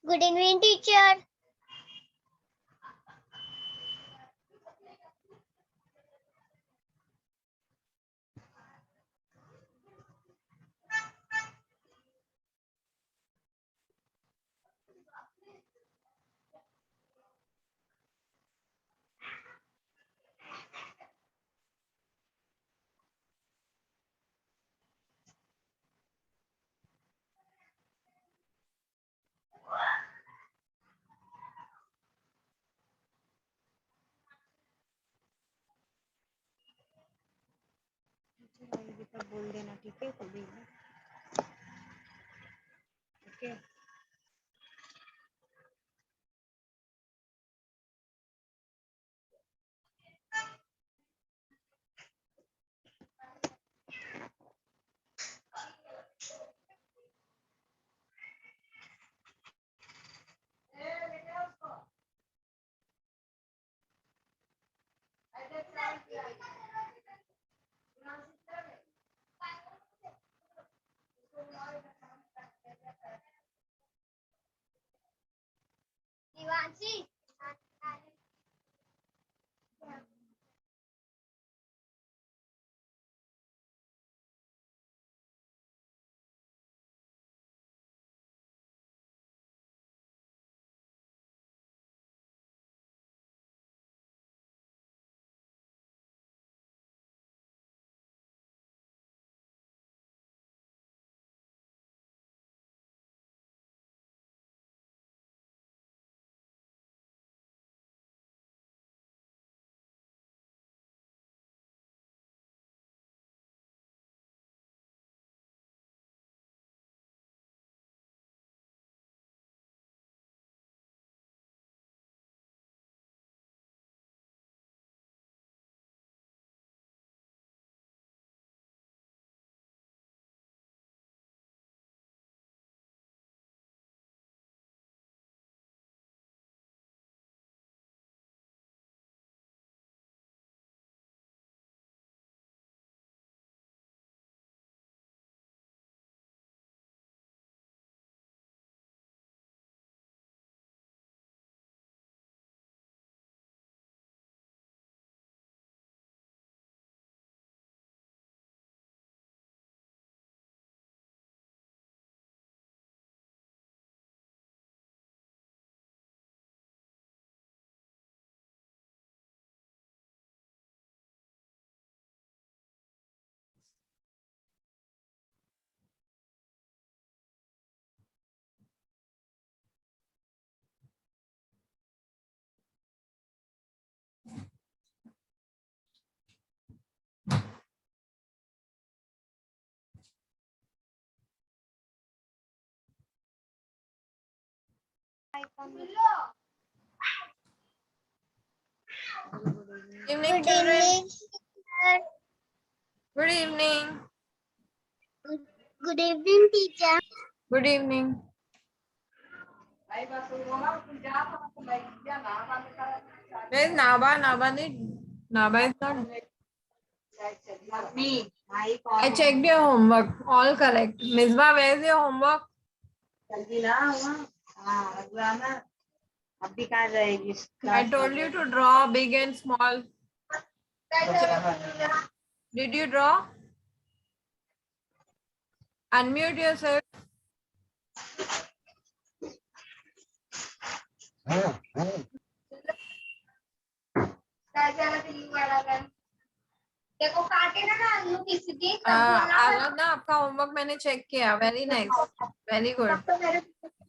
Good evening, teacher. बेटा बोल देना, ठीक है? कभी okay. Divanshi. Evening, Good children. evening, teacher. Good evening. Good evening, teacher. Good evening. Where is Naba? Naba is not. I checked your homework. All correct. Misbah, where is your homework? अभी कहाँ जाएगी? I told you to draw big and small. Did you draw? Unmute yourself. देखो काटे ना ना किसी दी आराधना, आपका homework मैंने चेक किया. Very nice. Very good. तो मेरे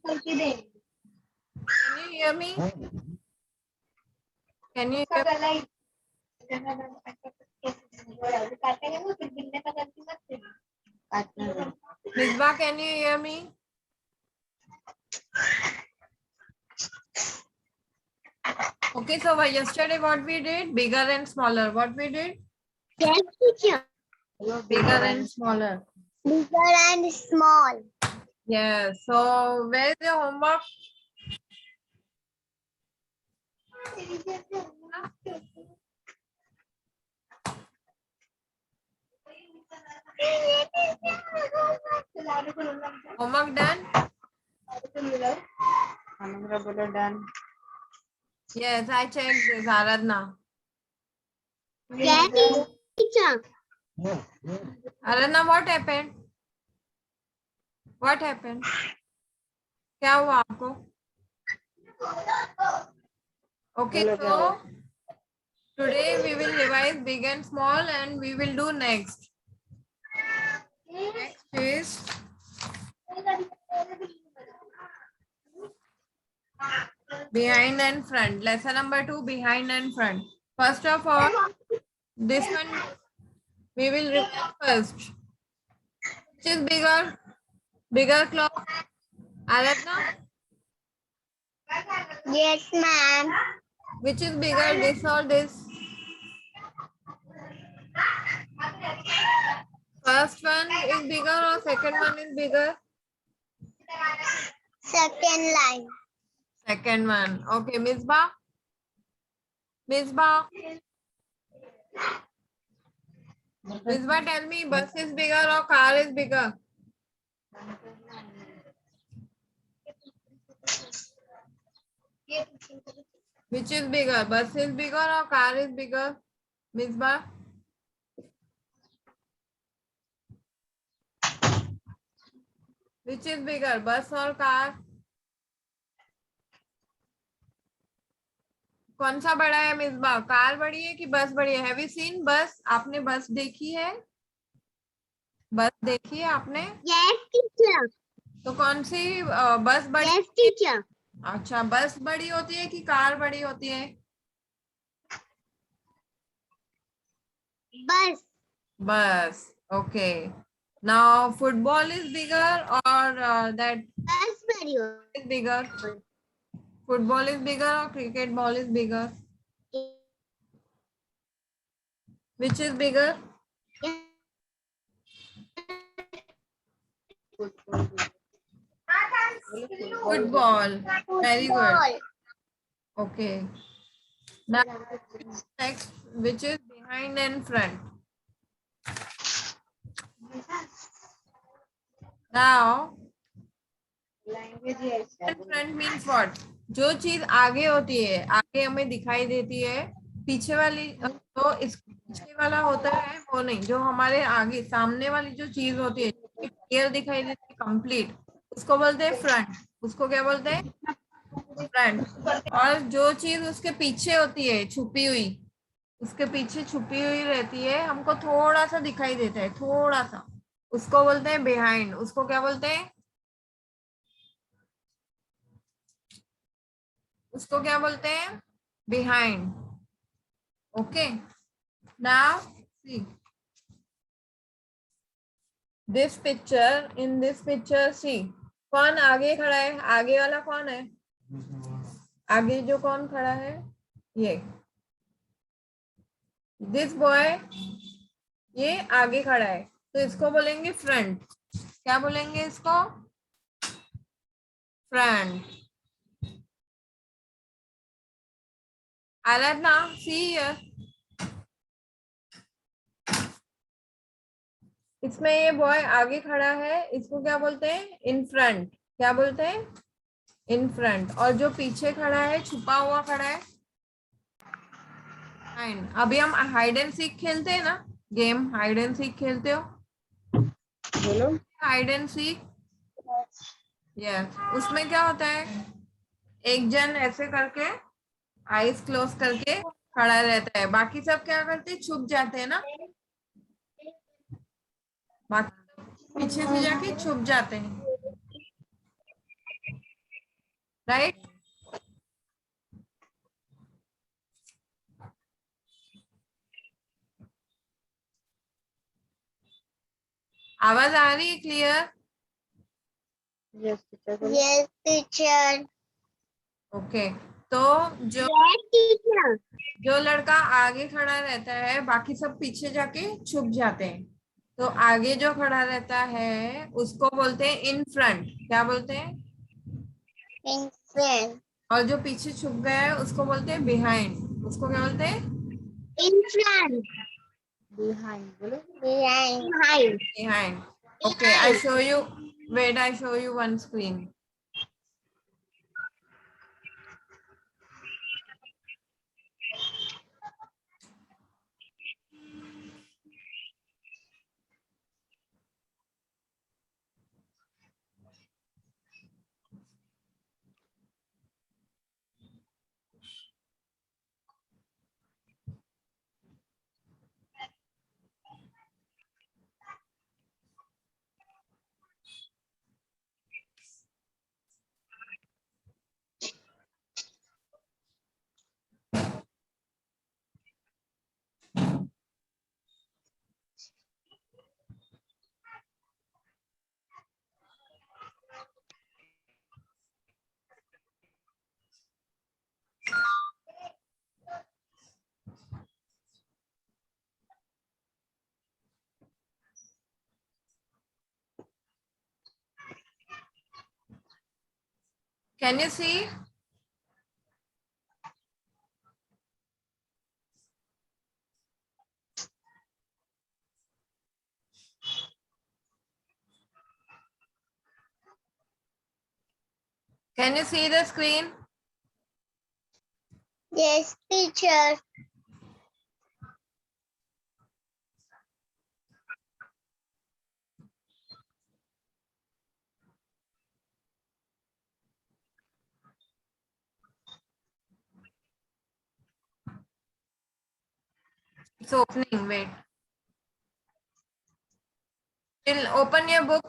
गलती दे Can you hear me? Can you hear? गला ही काटेंगे ना फिर गिनने का गलती मत करना Misbah, can you hear me? Okay, so yesterday what we did? Bigger and smaller. What we did? yes teacher Bigger and smaller. bigger and small Yes. So where is your homework? Homework done? बोलो done. Yes, I checked this, Aradhna. Yes, teacher. Aradhna, what happened? What happened? क्या हुआ आपको? Okay, बोलो क्या so हुआ? today we will revise big and small and we will do next. Next is behind and front. Lesson number 2, behind and front. First of all, this one we will revise first. Which is bigger? Bigger clock? Aradhna? Yes, ma'am. Which is bigger, this or this? First one is bigger or second one is bigger? Second line. Second one. Okay, Misbah? Misbah? Misbah, tell me, bus is bigger or car is bigger? Which is bigger, bus is bigger or car is bigger? Misbah? Which is bigger, bus or car? कौन सा बड़ा है Misbah? Car बड़ी है कि बस बड़ी है? हैव यू सीन बस? आपने बस देखी है? बस देखी है आपने? Yes, teacher. तो कौन सी बस बड़ी? Yes, teacher. अच्छा, बस बड़ी होती है कि कार बड़ी होती है? Bus. बस. Okay. Now football is bigger or that Bus video. is bigger? Football is bigger or cricket ball is bigger? Which is bigger? Football. Very good. Okay. Now next, which is behind and front? Now language ही ऐसा है. front means what? जो चीज आगे होती है, आगे हमें दिखाई देती है, पीछे वाली तो इस पीछे वाला होता है वो नहीं, जो हमारे आगे सामने वाली जो चीज होती है, क्लियर दिखाई देती है, कंप्लीट, उसको बोलते हैं फ्रंट. उसको क्या बोलते हैं? फ्रंट. और जो चीज उसके पीछे होती है, छुपी हुई, उसके पीछे छुपी हुई रहती है, हमको थोड़ा सा दिखाई देता है, थोड़ा सा, उसको बोलते हैं बिहाइंड. उसको क्या बोलते हैं? उसको क्या बोलते हैं? Behind. Okay. Now see this picture. In this picture see, कौन आगे खड़ा है? आगे वाला कौन है? आगे जो कौन खड़ा है? ये दिस बॉय, ये आगे खड़ा है, तो इसको बोलेंगे फ्रंट. क्या बोलेंगे इसको? फ्रंट. Aradhna, see here. इसमें ये बॉय आगे खड़ा है, इसको क्या बोलते हैं? In front. क्या बोलते हैं? In front. और जो पीछे खड़ा है, छुपा हुआ खड़ा है, फाइन. अभी हम हाइड एंड सीक खेलते हैं ना, गेम हाइड एंड सीक खेलते हो? बोलो. Hide and seek. यस. उसमें क्या होता है? एक जन ऐसे करके आईज क्लोज करके खड़ा रहता है, बाकी सब क्या करते हैं? छुप जाते हैं ना, बाकी पीछे से जाके छुप जाते हैं, राइट? आवाज आ रही है क्लियर? Yes teacher. बोलो. Yes, teacher. ओके. तो जो Yes, teacher. जो लड़का आगे खड़ा रहता है, बाकी सब पीछे जाके छुप जाते हैं, तो आगे जो खड़ा रहता है उसको बोलते हैं इन फ्रंट. क्या बोलते हैं? In front. और जो पीछे छुप गया है उसको बोलते हैं बिहाइंड. उसको क्या बोलते हैं? In front. बिहाइंड. बोलो. Behind. Behind. Behind. Okay, I show you. Wait, I show you one screen. Can you see? Can you see the screen? Yes, teacher. It's opening. Wait. Till open your book.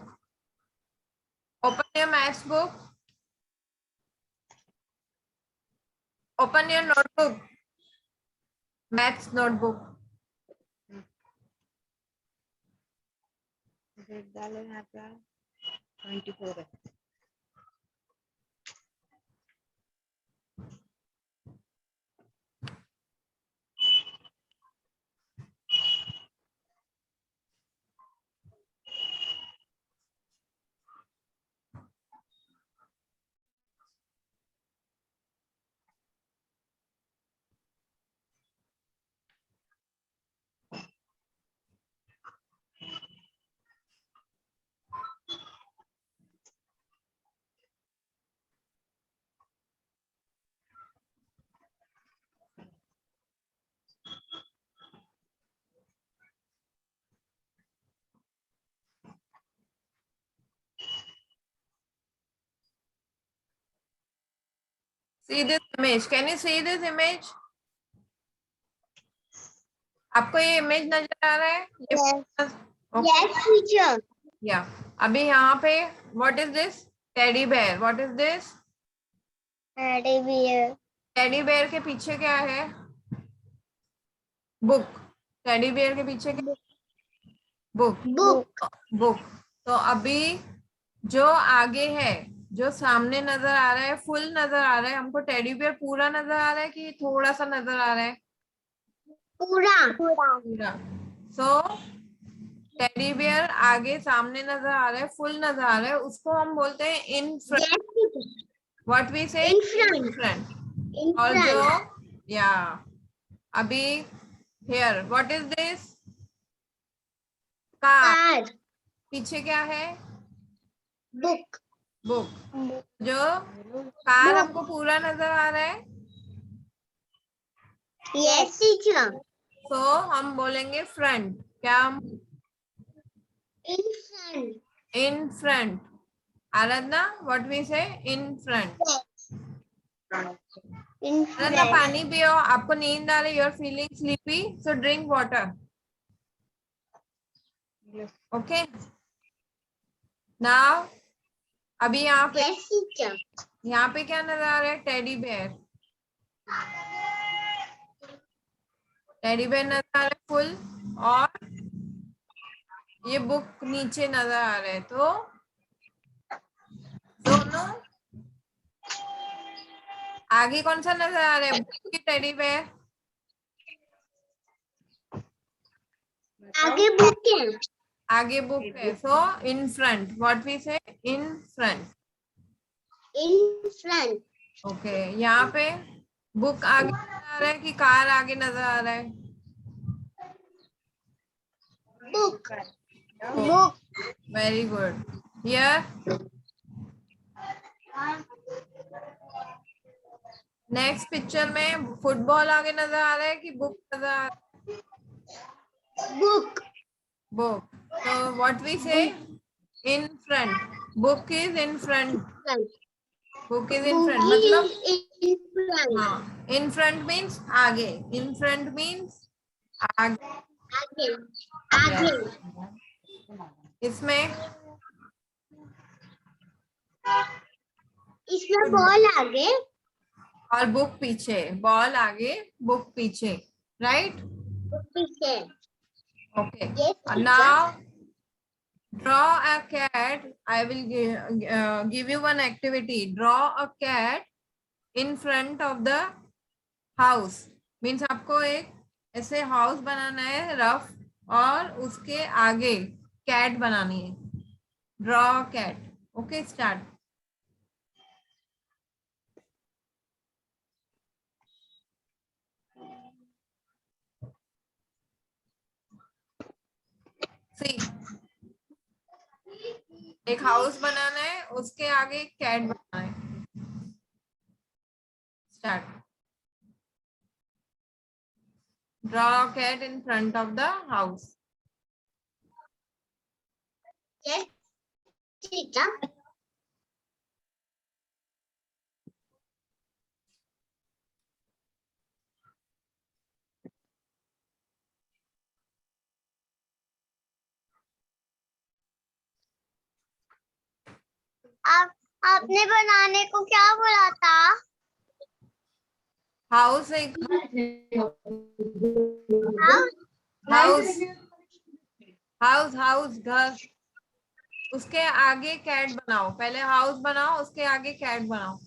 Open your maths book. Open your notebook. Maths notebook. Date डाले यहाँ पे 24 है. See this image. Can you see this image? आपको ये image नजर आ रहा है? ये Yes. Okay. Yes, teacher. Yeah. अभी यहाँ पे what is this? Teddy bear. What is this? Teddy bear. Teddy bear के पीछे क्या है? बुक. टेडी बेयर के पीछे क्या? बुक. Book. बुक. तो अभी जो आगे है, जो सामने नजर आ रहा है, फुल नजर आ रहा है हमको. टेडी बेयर पूरा नजर आ रहा है कि थोड़ा सा नजर आ रहा है? पूरा. पूरा. सो टेडी बेयर आगे सामने नजर आ रहा है, फुल नजर आ रहा है, उसको हम बोलते हैं in front. Yes, teacher. What we say? In front. Front. In और front. जो या अभी here what is this? Car. Car. पीछे क्या है? Book. बुक. जो कार हमको पूरा नजर आ रहा है, Yes, teacher. तो हम बोलेंगे फ्रंट. क्या? In front. In front. Aradhana what we say? In front. In Aradhana front. पानी पियो. आपको नींद आ रही, you are feeling sleepy, so drink water. Okay. Now अभी यहाँ पे Yes, teacher. यहाँ पे क्या नजर आ रहा है? Teddy bear. टेडी बेयर नजर आ रहा है फुल, और ये बुक नीचे नजर आ रहा है. तो दोनों आगे कौन सा नजर आ रहा है? बुक की टेडी बेयर? आगे book है. आगे बुक है. सो in front. What we say? In front. In front. Okay. यहाँ पे बुक आगे नजर आ रहा है कि कार आगे नजर आ रहा है? Book. Book. Very good. Here next picture में फुटबॉल आगे नजर आ रहा है कि बुक नजर आ रहा है? Book. बुक. तो what we say? In front. Book is in front. Front. Book is in Book front मतलब is in front. हाँ, इन फ्रंट मीन्स आगे. इन फ्रंट मीन्स आगे. आगे. आगे. इसमें इसमें बॉल आगे. और बुक पीछे. बॉल आगे, बुक पीछे. राइट? पीछे. Okay. Yes, now draw a cat. I will give you one activity. Draw a cat in front of the house. Means आपको एक ऐसे हाउस बनाना है रफ, और उसके आगे कैट बनानी है. Draw a cat. Okay, start. एक हाउस बनाना है, उसके आगे कैट बनाना है। Start. Draw cat in front of the house. Yes, teacher. आप आपने बनाने को क्या बोला था? हाउस एक हाँ, हाउस हाउस हाउस घर, उसके आगे कैट बनाओ। पहले हाउस बनाओ, उसके आगे कैट बनाओ।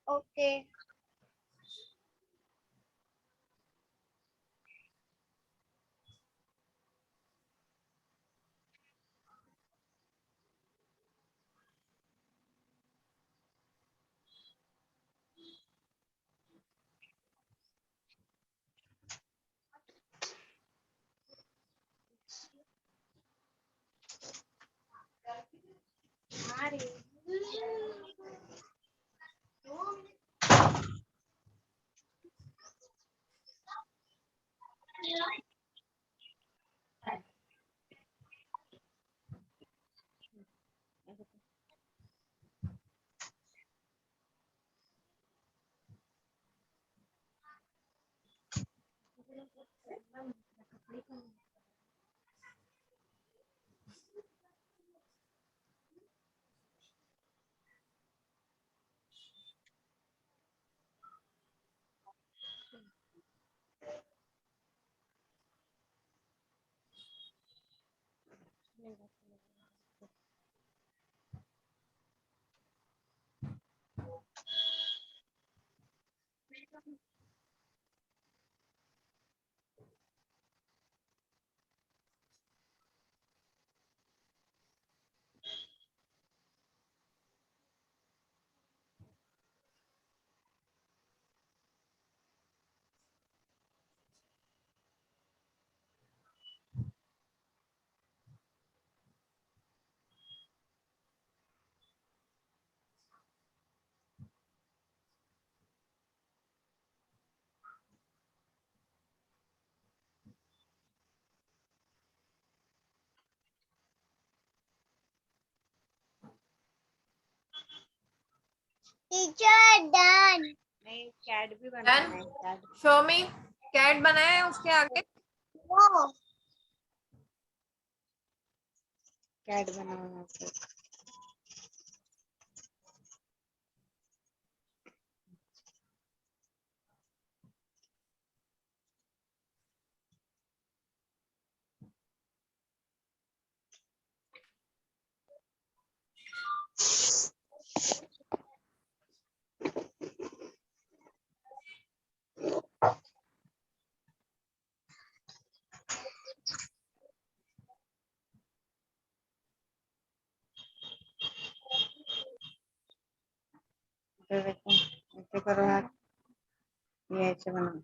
ओके। Teacher done. नहीं, कैट भी बनाना है। कैट शो मी। कैट बनाया है, उसके आगे वो कैट बनाना है। इधर देखो, ऐसे करो हाथ, ये ऐसे बनाओ।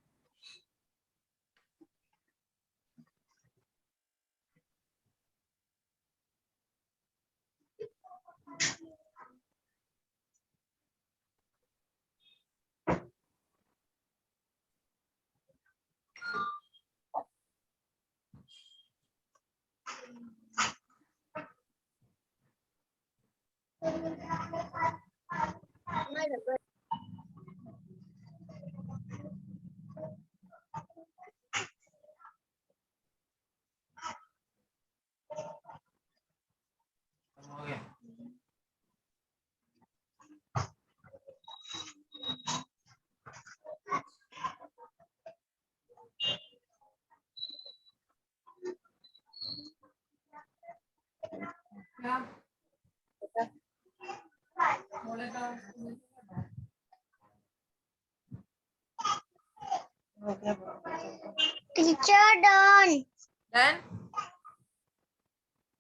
क्या बोले तो हो गया। Teacher done. Done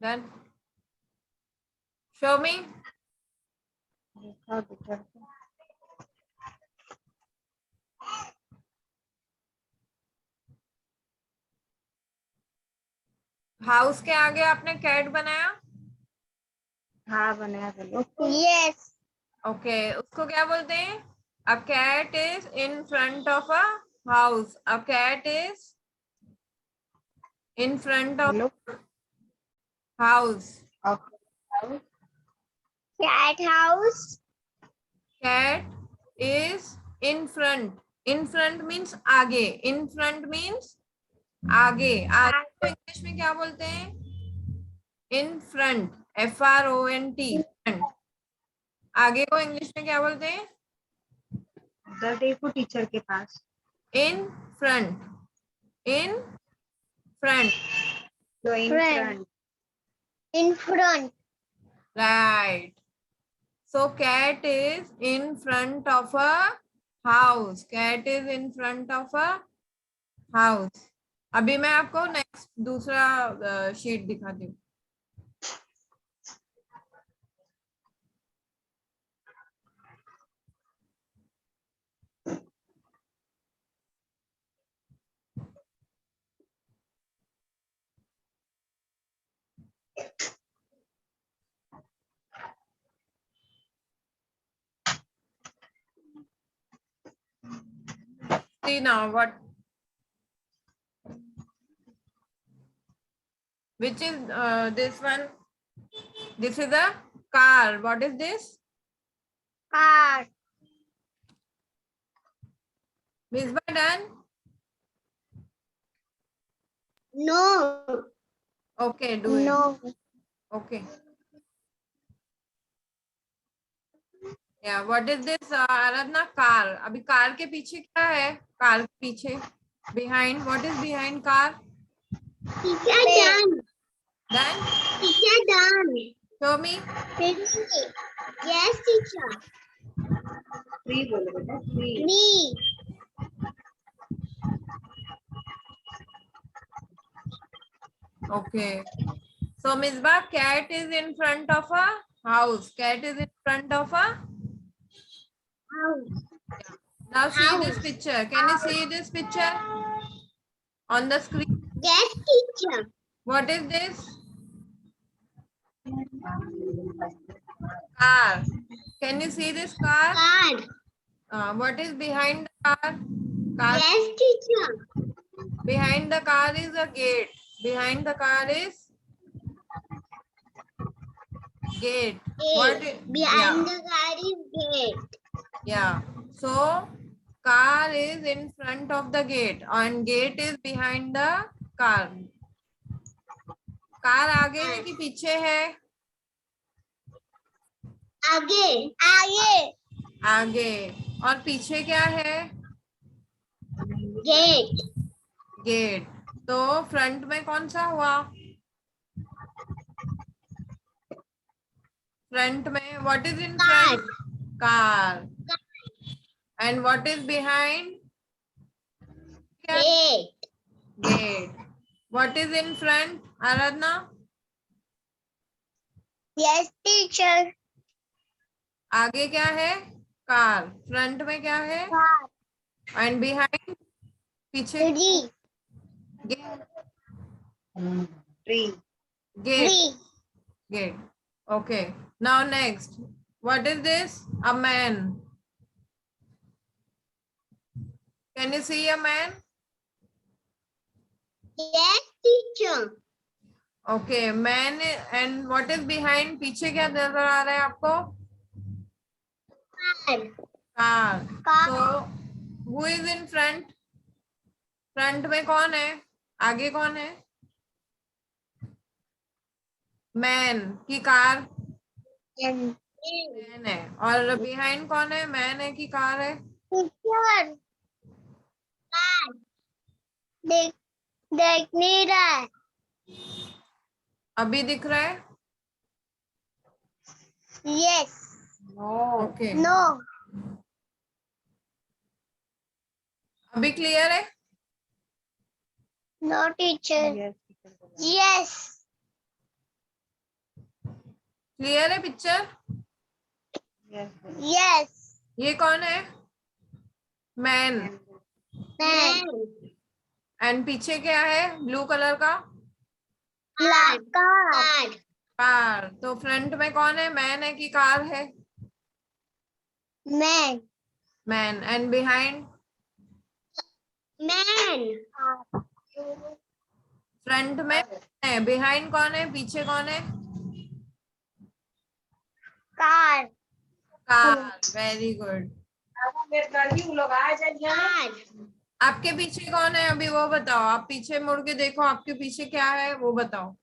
done. Show मी। दिखाओ टीचर को। हाउस के आगे आपने कैट बनाया, हाँ बनाया बोलो। Yes. ओके, उसको क्या बोलते हैं? A cat is in front of a house. A cat is in front of बोलो। House. Okay. Cat house. Cat is in front. In front means आगे। इन फ्रंट मीन्स आगे। आगे को इंग्लिश में क्या बोलते हैं? In front. FRONT, front. आगे को इंग्लिश में क्या बोलते हैं? उधर देखो टीचर के पास। इन फ्रंट। In front. तो इन Front. Front. In front. Right. So cat is in front of a house. Cat is in front of a house. अभी मैं आपको नेक्स्ट दूसरा शीट दिखाती हूँ. See now what, which is this one? This is a car. What is this? Car. Misbah done? No. Okay, do it. No. Okay. Yeah, what is this? Aradhana, car. अभी car के पीछे क्या है? Car के पीछे behind. What is behind car? Teacher done. Then Teacher done. show me. Yes, teacher. Tree बोलो बेटा, tree. Tree. Okay. So Misbah, cat is in front of a house. Cat is in front of a. House. Now see House. this picture. Can you see this picture on the screen? Yes, teacher. What is this? Car. Can you see this car? Car. What is behind the car? Car. Yes, teacher. Behind the car is a gate. Behind the car is gate. What? Behind the car is gate. Yeah. So car is in front of the gate and gate is behind the car. Car आगे है कि पीछे है? आगे. आगे. आगे. और पीछे क्या है? Gate. गेट. तो फ्रंट में कौन सा हुआ? फ्रंट में what is in front? Car. And what is behind? Gate. Gate. What is in front Aradhana? Yes, teacher. आगे क्या है? कार. फ्रंट में क्या है? Car. And behind? पीछे Tree. Gate. Tree. Gate. Tree. Gate. Okay. Now next. What is this? A man. Can you see a man? Yes, teacher. Okay. Man and what is behind? पीछे क्या नजर आ रहा है आपको? Car. Car. Car. So who is in front? Front में कौन है? आगे कौन है? मैन की कार. मैन है. और बिहाइंड कौन है? मैन है कि कार है? Teacher. Car. देख नहीं रहा है. अभी दिख रहा है? Yes. Okay. No. अभी क्लियर है? No, teacher. Yes. Yes. Clear है पिक्चर? यस। Yes. ये कौन है? मैन. Man. एंड पीछे क्या है ब्लू कलर का? Car. कार। तो फ्रंट में कौन है, मैन है कि कार है? Man. Man. And behind? Man. Front में है, बिहाइंड कौन है, पीछे कौन है? Car. Car. Very good. Car. आपके पीछे कौन है अभी वो बताओ, आप पीछे मुड़ के देखो, आपके पीछे क्या है वो बताओ।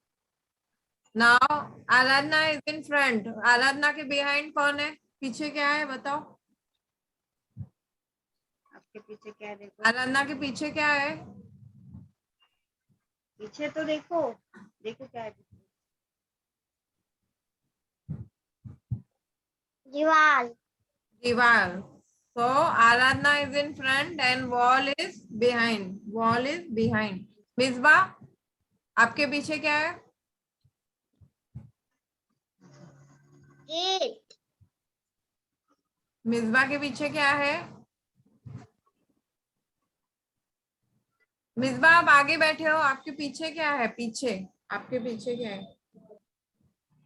Now Aradhana is in front, Aradhana के बिहाइंड कौन है, पीछे क्या है बताओ। आपके पीछे क्या है देखो, आराधना के पीछे क्या है? पीछे तो देखो, देखो क्या है पीछे। दीवार। दीवार। So Aradhana is in front and wall is behind. Wall is behind. Misbah, आपके पीछे क्या है? गेट। मिसबा के पीछे क्या है? मिसबा आप आगे बैठे हो, आपके पीछे क्या है, पीछे आपके पीछे क्या है?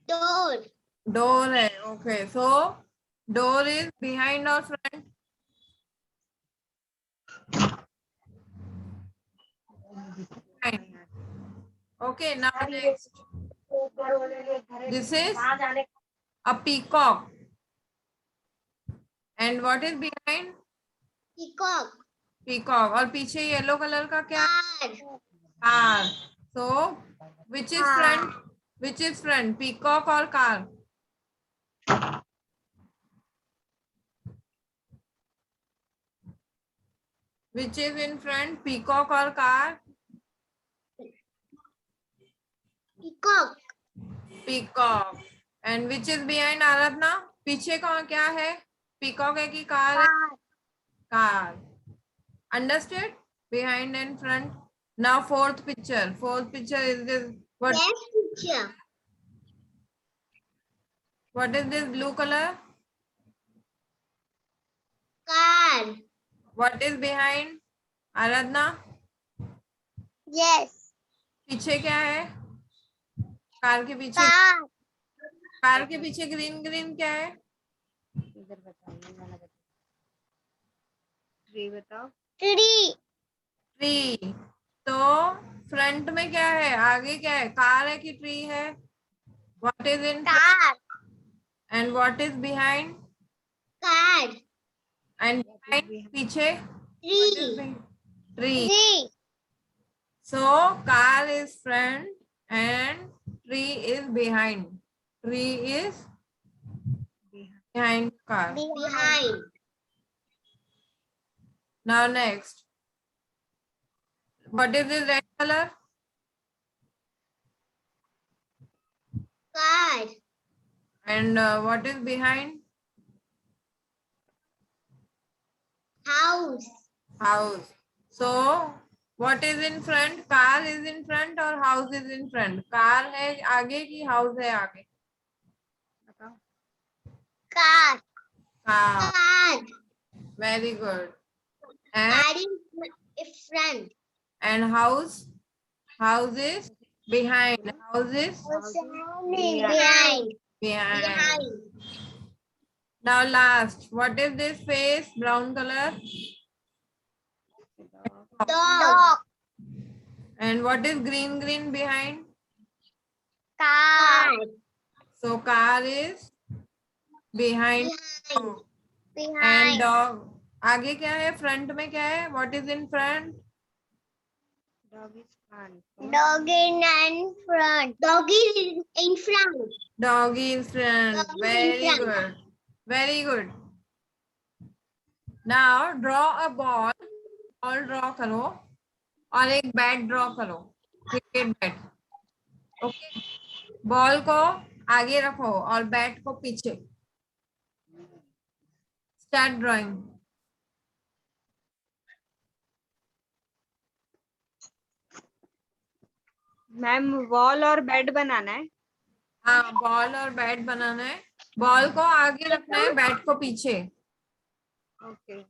डोर। डोर है। Okay, so door is behind और front? Okay, now next. This is a peacock. And what is behind? Peacock. Peacock. और पीछे येलो कलर का क्या है? Car. Car. So which is front? Which is front? Peacock or car? Which is in front? Peacock or car? Peacock. Peacock. And which is behind आराधना? पीछे कौन क्या है? Peacock है कि कार है? Car. Car. Understood? Behind and front. Now fourth picture. Fourth picture is this. Yes, teacher. What is this blue color? Car. What is behind? Aradhana, Yes. पीछे क्या है? कार के पीछे, कार। कार के पीछे ग्रीन ग्रीन क्या है? इधर बताइए, वाला बताओ, ट्री बताओ। ट्री। ट्री। तो फ्रंट में क्या है, आगे क्या है, कार है कि ट्री है? What is in car. And what is behind? Car. And behind पीछे tree. Tree. Tree. So car is front and tree is behind. Tree is behind car. Behind. Now next. What is this red color? Car. And what is behind? House. House. So what is in front? Car is in front or house is in front? Car है आगे कि house है आगे? बताओ। Car. Car. Car. Very good. And car is front. house? House is behind. House is Behind. behind. Behind. Now last, what is this face? Brown color. Dog. And what is green green behind? car. So car is behind. Behind. And Behind. dog. आगे क्या है? Front में क्या है? What is in front? Dog is front. Dog in front. Dog is in front. Dog is front. Dog is in Very front. good. Very good. Now draw a ball. Ball draw करो और एक bat draw करो, cricket bat. Okay, ball को आगे रखो और bat को पीछे। Start drawing. मैम वॉल और बेड बनाना है। हाँ, बॉल और बैट बनाना है। बॉल को आगे रखना है, बैट को पीछे। Okay.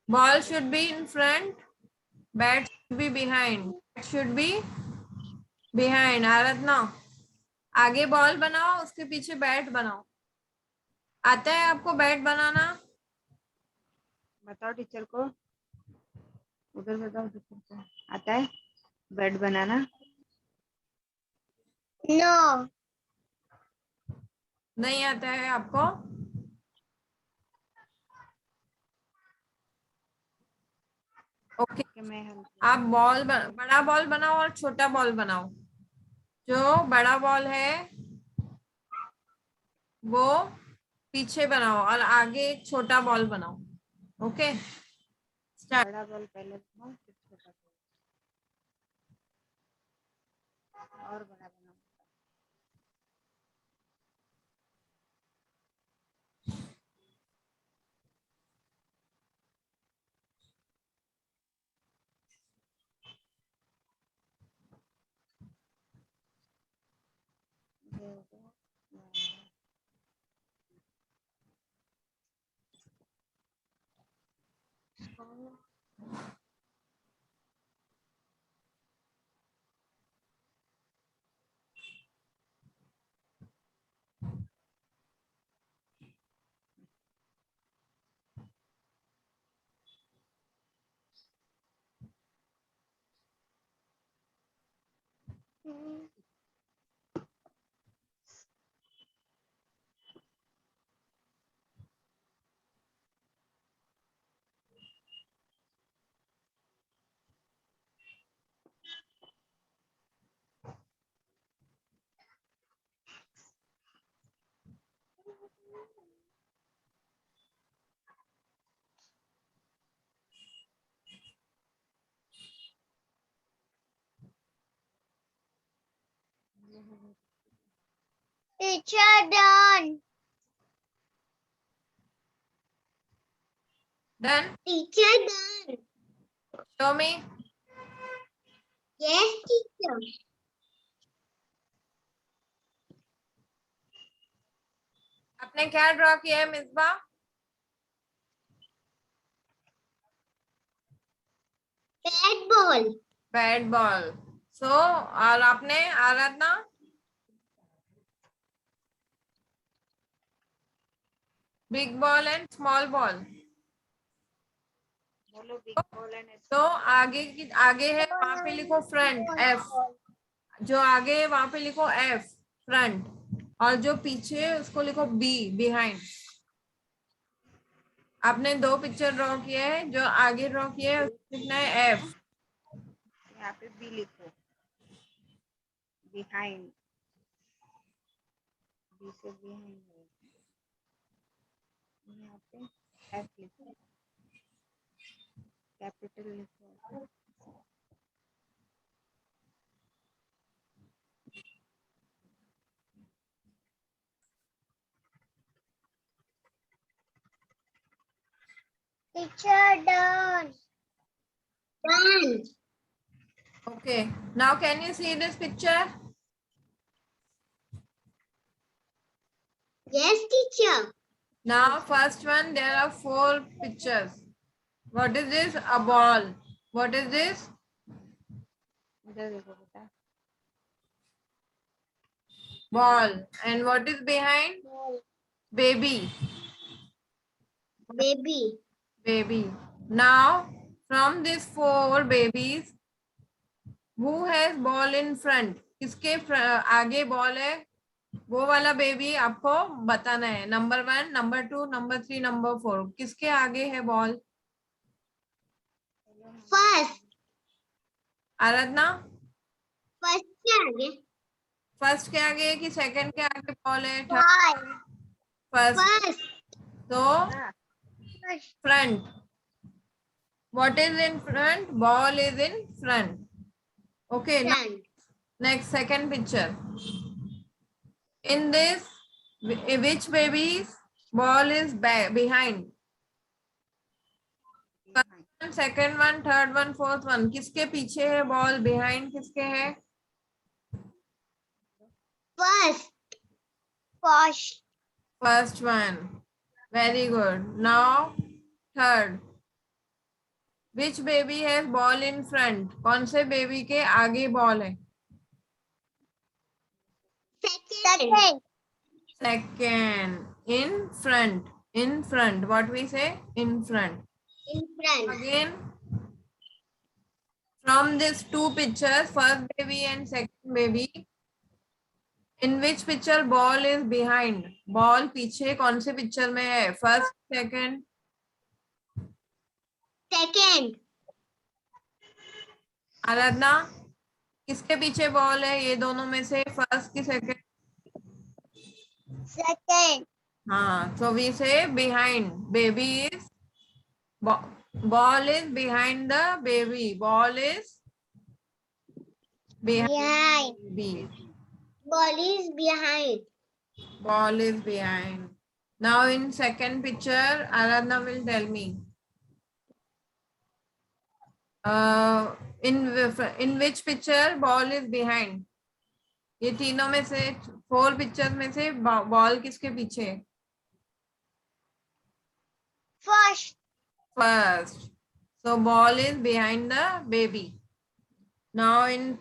Ball should be in front, bat should be behind. Bat should be behind. Aradhana, आगे बॉल बनाओ, उसके पीछे बैट बनाओ। आता है आपको बैट बनाना? बताओ टीचर को, उधर बताओ टीचर को। आता है बेड बनाना? नो। नहीं आता है आपको? ओके, कि मैं हेल्प आप बड़ा बॉल बनाओ और छोटा बॉल बनाओ। जो बड़ा बॉल है वो पीछे बनाओ और आगे एक छोटा बॉल बनाओ। Okay, start. बड़ा बॉल पहले बनाओ, फिर छोटा बॉल और बड़ा बनाओ। ये हो गया। Teacher done. Done. Teacher done. Show me. Yes teacher. आपने क्या ड्रॉ किया है Misba? Bat ball. Bat ball. So और आपने Aradhana? Big ball and small ball. बोलो बिग बॉल एंड तो आगे है वहां पे लिखो फ्रंट एफ। जो आगे है वहां पे लिखो एफ, फ्रंट। और जो पीछे है उसको लिखो बी, बिहाइंड। आपने दो पिक्चर ड्रॉ किए हैं, जो आगे ड्रॉ किए है उसको लिखना है एफ। यहाँ पे बी लिखो, बिहाइंड। बी से बिहाइंड है, यहाँ पे एफ लिखो, कैपिटल लिखो। Teacher done. Done. Okay, now can you see this picture? Yes teacher. Now first one, there are four pictures. What is this? A ball. What is this? इधर देखो बेटा, Ball. And what is behind? Baby. Baby. Baby. Now from these four babies, who has ball in front? किसके आगे ball है? वो वाला baby आपको बताना है। नंबर 1, नंबर 2, नंबर 3, नंबर 4, किसके आगे है बॉल? फर्स्ट। आराधना, फर्स्ट के आगे। फर्स्ट के आगे है कि सेकंड के आगे बॉल है? फर्स्ट। फर्स्ट। फर्स्ट। तो front. What is in front? Ball is in front. Okay, now done. next second picture. In this, which baby's ball is behind? First one, second one, third one, fourth one. किसके पीछे है ball? behind किसके है? First. First. First one. Very good. Now third. Which baby has ball in front? कौन से baby के आगे ball है? Second. Second. In front. What we say? In front. In front. Again, from these two pictures, first baby and second baby, in which picture ball is behind? Ball पीछे कौन से picture में है? First, second. Second. आराधना, किसके पीछे ball है ये दोनों में से? फर्स्ट की सेकंड? Second. हाँ, so we say behind. Baby is ball is behind the baby. Ball is behind baby. Ball is behind. Ball is behind. Now in second picture, Aradhana will tell me. In which picture ball is behind? ये तीनों में से 4 pictures में से ball किसके पीछे? First. First. So ball is behind the baby. Now in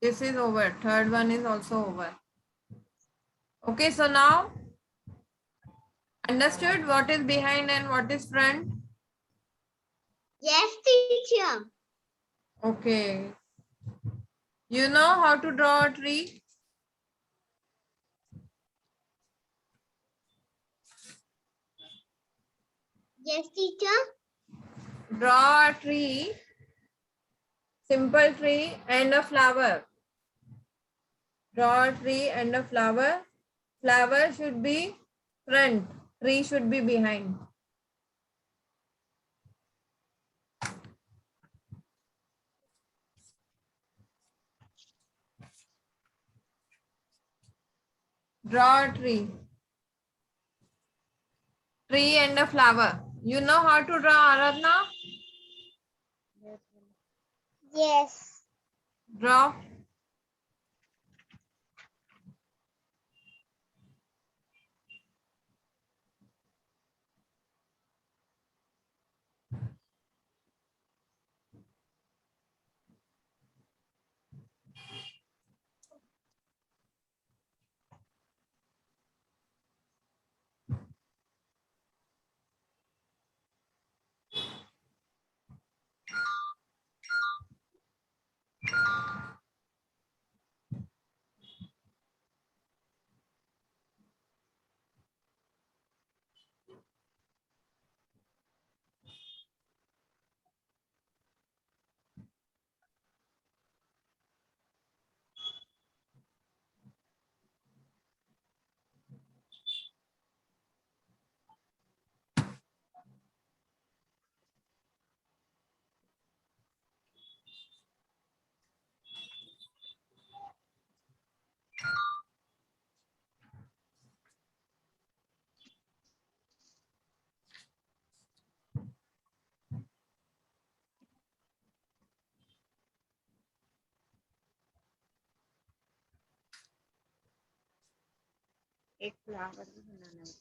this is over. Third one is also over. Okay, so now understood what is behind and what is front? Yes, teacher. Okay. You know how to draw a tree? Yes, teacher. Draw a tree, simple tree and a flower. Draw a tree and a flower. Flower should be front, tree should be behind. Draw a tree. Tree and a flower. You know how to draw, Aradhna? Yes. Draw. एक flower भी बनाना है।